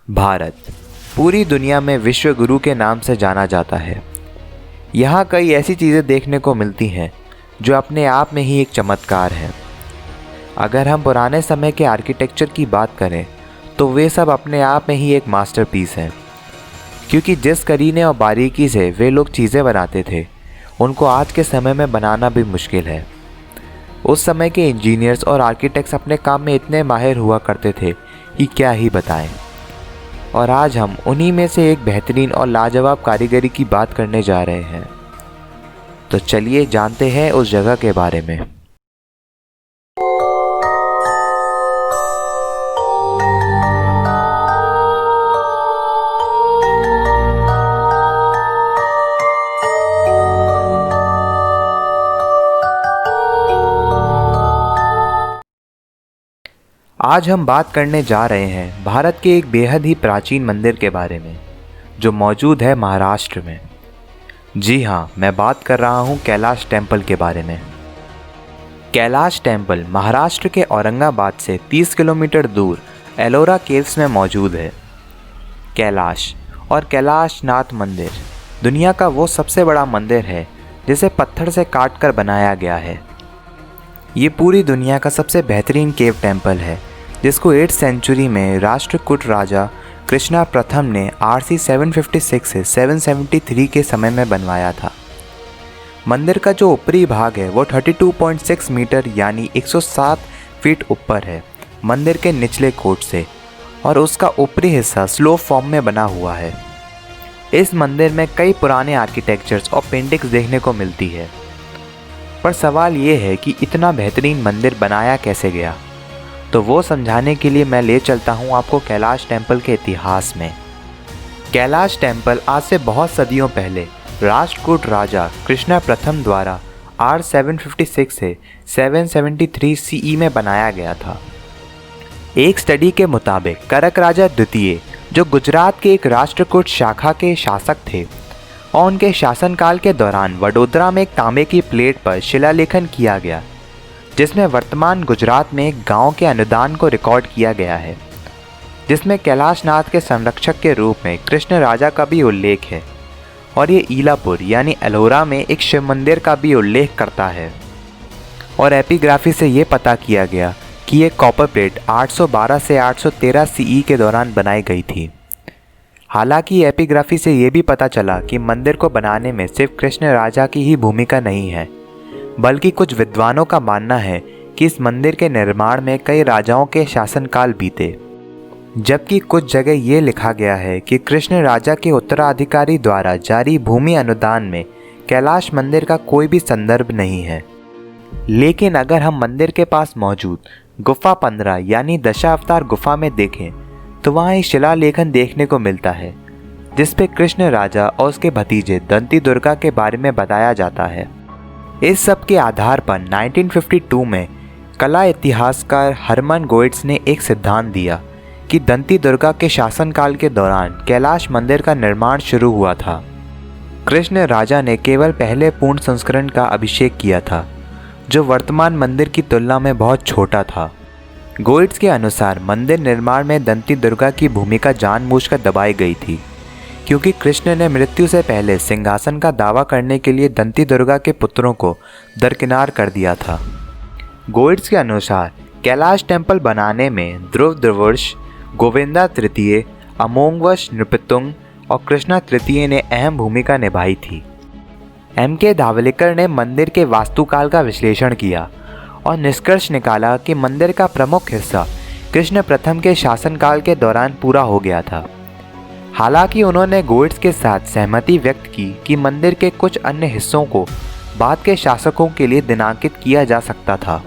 भारत पूरी दुनिया में विश्व गुरु के नाम से जाना जाता है। यहाँ कई ऐसी चीज़ें देखने को मिलती हैं जो अपने आप में ही एक चमत्कार है। अगर हम पुराने समय के आर्किटेक्चर की बात करें तो वे सब अपने आप में ही एक मास्टरपीस हैं, क्योंकि जिस करीने और बारीकी से वे लोग चीज़ें बनाते थे उनको आज के समय में बनाना भी मुश्किल है। उस समय के इंजीनियर्स और आर्किटेक्ट्स अपने काम में इतने माहिर हुआ करते थे कि क्या ही बताएं। और आज हम उन्हीं में से एक बेहतरीन और लाजवाब कारीगरी की बात करने जा रहे हैं। तो चलिए जानते हैं उस जगह के बारे में। आज हम बात करने जा रहे हैं भारत के एक बेहद ही प्राचीन मंदिर के बारे में जो मौजूद है महाराष्ट्र में। जी हाँ, मैं बात कर रहा हूँ कैलाश टेम्पल के बारे में। कैलाश टेम्पल महाराष्ट्र के औरंगाबाद से 30 किलोमीटर दूर एलोरा केव्स में मौजूद है। कैलाश और कैलाशनाथ मंदिर दुनिया का वो सबसे बड़ा मंदिर है जिसे पत्थर से काट कर बनाया गया है। ये पूरी दुनिया का सबसे बेहतरीन केव टेम्पल है जिसको 8th सेंचुरी में राष्ट्रकूट राजा कृष्णा प्रथम ने RC 756 से 773 के समय में बनवाया था। मंदिर का जो ऊपरी भाग है वो 32.6 मीटर यानी 107 फीट ऊपर है मंदिर के निचले कोट से, और उसका ऊपरी हिस्सा स्लोप फॉर्म में बना हुआ है। इस मंदिर में कई पुराने आर्किटेक्चर्स और पेंटिंग्स देखने को मिलती है, पर सवाल ये है कि इतना बेहतरीन मंदिर बनाया कैसे गया। तो वो समझाने के लिए मैं ले चलता हूँ आपको कैलाश टेम्पल के इतिहास में। कैलाश टेम्पल आज से बहुत सदियों पहले राष्ट्रकूट राजा कृष्णा प्रथम द्वारा R 756 से 773 CE में बनाया गया था। एक स्टडी के मुताबिक करक राजा द्वितीय, जो गुजरात के एक राष्ट्रकूट शाखा के शासक थे, और उनके शासनकाल के दौरान वडोदरा में एक तांबे की प्लेट पर शिलालेखन किया गया जिसमें वर्तमान गुजरात में एक गांव के अनुदान को रिकॉर्ड किया गया है, जिसमें कैलाशनाथ के संरक्षक के रूप में कृष्ण राजा का भी उल्लेख है, और ये ईलापुर यानी एलोरा में एक शिव मंदिर का भी उल्लेख करता है। और एपिग्राफी से ये पता किया गया कि ये कॉपर प्लेट 812 से 813 CE के दौरान बनाई गई थी। हालांकि एपिग्राफी से ये भी पता चला कि मंदिर को बनाने में सिर्फ कृष्ण राजा की ही भूमिका नहीं है, बल्कि कुछ विद्वानों का मानना है कि इस मंदिर के निर्माण में कई राजाओं के शासनकाल बीते, जबकि कुछ जगह ये लिखा गया है कि कृष्ण राजा के उत्तराधिकारी द्वारा जारी भूमि अनुदान में कैलाश मंदिर का कोई भी संदर्भ नहीं है। लेकिन अगर हम मंदिर के पास मौजूद गुफा 15 यानी दशावतार गुफा में देखें तो वहाँ एक शिलालेखन देखने को मिलता है जिसपे कृष्ण राजा और उसके भतीजे दंती दुर्गा के बारे में बताया जाता है। इस सब के आधार पर 1952 में कला इतिहासकार हरमन गोइट्स ने एक सिद्धांत दिया कि दंती दुर्गा के शासनकाल के दौरान कैलाश मंदिर का निर्माण शुरू हुआ था। कृष्ण राजा ने केवल पहले पूर्ण संस्करण का अभिषेक किया था जो वर्तमान मंदिर की तुलना में बहुत छोटा था। गोइट्स के अनुसार मंदिर निर्माण में दंती दुर्गा की भूमिका जानबूझकर दबाई गई थी, क्योंकि कृष्ण ने मृत्यु से पहले सिंहासन का दावा करने के लिए दंती दुर्गा के पुत्रों को दरकिनार कर दिया था। गोइट्स के अनुसार कैलाश टेम्पल बनाने में ध्रुव द्रवश, गोविंदा तृतीय, अमोघवश नृपतुंग और कृष्णा तृतीय ने अहम भूमिका निभाई थी। M.K. धावलेकर ने मंदिर के वास्तुकाल का विश्लेषण किया और निष्कर्ष निकाला कि मंदिर का प्रमुख हिस्सा कृष्ण प्रथम के शासनकाल के दौरान पूरा हो गया था। हालांकि उन्होंने गोइट्स के साथ सहमति व्यक्त की कि मंदिर के कुछ अन्य हिस्सों को बाद के शासकों के लिए दिनांकित किया जा सकता था।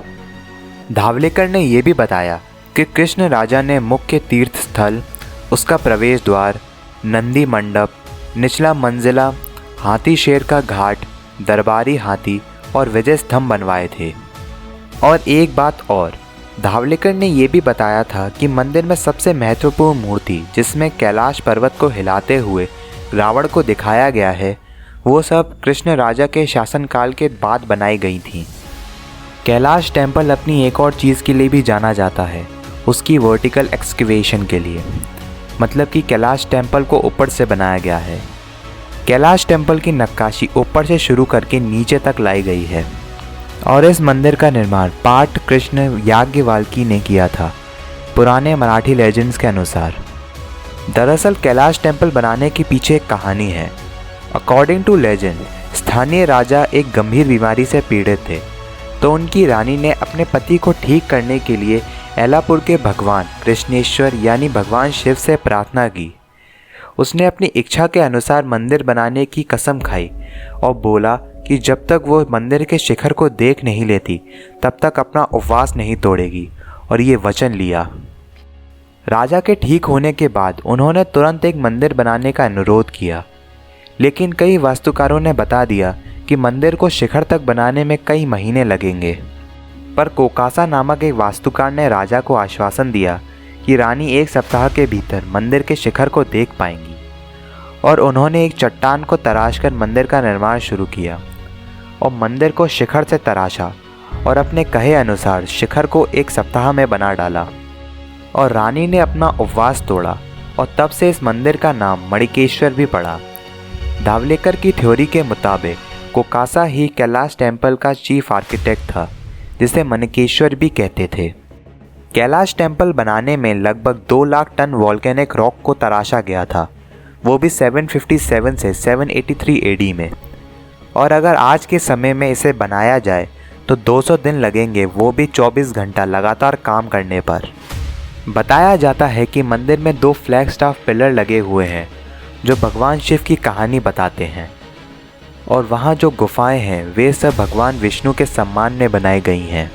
धावलेकर ने यह भी बताया कि कृष्ण राजा ने मुख्य तीर्थ स्थल, उसका प्रवेश द्वार, नंदी मंडप, निचला मंजिला, हाथी शेर का घाट, दरबारी हाथी और विजय स्तंभ बनवाए थे। और एक बात और, धावलेकर ने यह भी बताया था कि मंदिर में सबसे महत्वपूर्ण मूर्ति जिसमें कैलाश पर्वत को हिलाते हुए रावण को दिखाया गया है वो सब कृष्ण राजा के शासनकाल के बाद बनाई गई थी। कैलाश टेम्पल अपनी एक और चीज़ के लिए भी जाना जाता है, उसकी वर्टिकल एक्सकेवेशन के लिए। मतलब कि कैलाश टेम्पल को ऊपर से बनाया गया है। कैलाश टेम्पल की नक्काशी ऊपर से शुरू करके नीचे तक लाई गई है और इस मंदिर का निर्माण पाठ कृष्ण याज्ञवल्क्य ने किया था, पुराने मराठी लेजेंड्स के अनुसार। दरअसल कैलाश टेम्पल बनाने के पीछे एक कहानी है। अकॉर्डिंग टू लेजेंड, स्थानीय राजा एक गंभीर बीमारी से पीड़ित थे, तो उनकी रानी ने अपने पति को ठीक करने के लिए एलापुर के भगवान कृष्णेश्वर यानी भगवान शिव से प्रार्थना की। उसने अपनी इच्छा के अनुसार मंदिर बनाने की कसम खाई और बोला कि जब तक वो मंदिर के शिखर को देख नहीं लेती तब तक अपना उपवास नहीं तोड़ेगी, और ये वचन लिया। राजा के ठीक होने के बाद उन्होंने तुरंत एक मंदिर बनाने का अनुरोध किया, लेकिन कई वास्तुकारों ने बता दिया कि मंदिर को शिखर तक बनाने में कई महीने लगेंगे। पर कोकासा नामक एक वास्तुकार ने राजा को आश्वासन दिया कि रानी 1 सप्ताह के भीतर मंदिर के शिखर को देख पाएंगी, और उन्होंने एक चट्टान को तराशकर मंदिर का निर्माण शुरू किया और मंदिर को शिखर से तराशा और अपने कहे अनुसार शिखर को 1 सप्ताह में बना डाला। और रानी ने अपना उपवास तोड़ा और तब से इस मंदिर का नाम मणिकेश्वर भी पड़ा। धावलेकर की थ्योरी के मुताबिक कोकासा ही कैलाश टेम्पल का चीफ आर्किटेक्ट था, जिसे मणिकेश्वर भी कहते थे। कैलाश टेम्पल बनाने में लगभग 2 लाख टन वॉल्केनिक रॉक को तराशा गया था, वो भी 757 से 783 एडी में। और अगर आज के समय में इसे बनाया जाए तो 200 दिन लगेंगे, वो भी 24 घंटा लगातार काम करने पर। बताया जाता है कि मंदिर में 2 फ्लैग स्टाफ पिलर लगे हुए हैं जो भगवान शिव की कहानी बताते हैं, और वहाँ जो गुफाएं हैं वे सब भगवान विष्णु के सम्मान में बनाई गई हैं।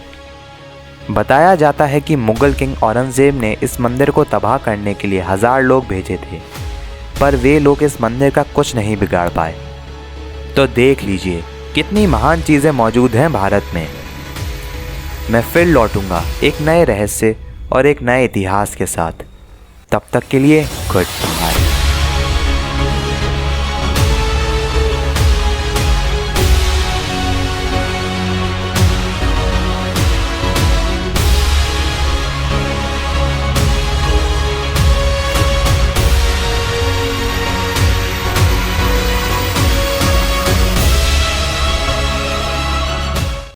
बताया जाता है कि मुगल किंग औरंगजेब ने इस मंदिर को तबाह करने के लिए 1000 लोग भेजे थे, पर वे लोग इस मंदिर का कुछ नहीं बिगाड़ पाए। तो देख लीजिए कितनी महान चीज़ें मौजूद हैं भारत में। मैं फिर लौटूंगा एक नए रहस्य और एक नए इतिहास के साथ। तब तक के लिए गुड।